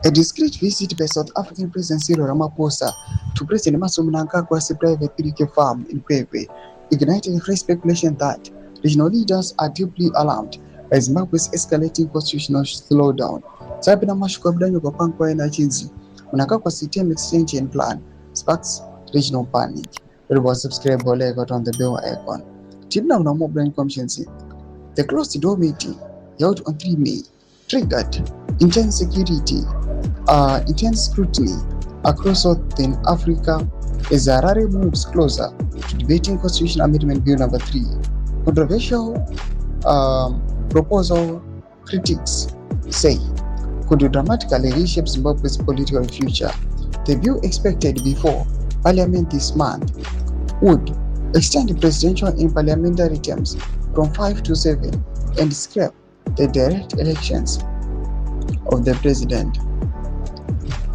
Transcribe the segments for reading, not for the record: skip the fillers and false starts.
A discreet visit by South African President Cyril Ramaphosa to President Mnangagwa's private milk farm in Kwekwe ignited fresh speculation that regional leaders are deeply alarmed by Zimbabwe's escalating constitutional slowdown. Sabina Mashukabdanyo Pankwa Energy, Mnangagwa's term extension plan sparks regional panic. It was subscribed by got on the bell icon. Tibna Mnamo Brain Consciency. The closed door meeting held on 3 May triggered intense scrutiny across Southern Africa as Harare moves closer to debating Constitution Amendment Bill Number 3. Controversial proposal critics say could dramatically reshape Zimbabwe's political future. The bill expected before Parliament this month would extend the presidential and parliamentary terms from 5 to 7 and scrap the direct elections of the president,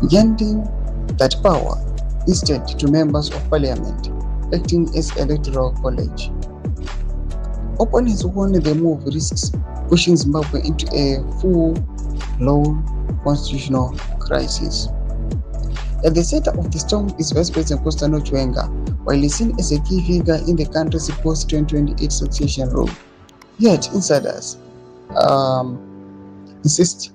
granting that power instead to members of parliament acting as electoral college. Opponents warn the move risks pushing Zimbabwe into a full-blown constitutional crisis. At the center of the storm is Vice President Constantino Chiwenga, while seen as a key figure in the country's post-2028 succession role. Yet insiders insist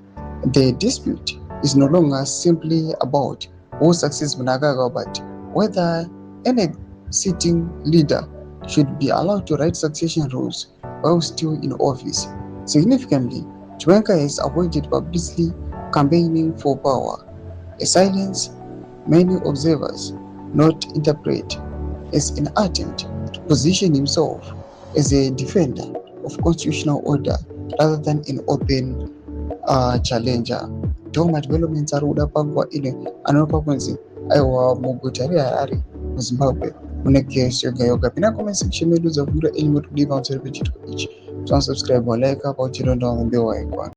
the dispute is no longer simply about who succeeds Mnangagwa, but whether any sitting leader should be allowed to write succession rules while still in office. Significantly, Chiwenga has avoided publicly campaigning for power, a silence many observers not interpret as an attempt to position himself as a defender of constitutional order rather than an open challenger. Doma developments are uda pangwa ile anopa kwenzi aiwa mugutari Harare mu Zimbabwe muneke yoga pina comment section medu za vura elimu tuliva on server chitu each. Subscribe or like about children down the way.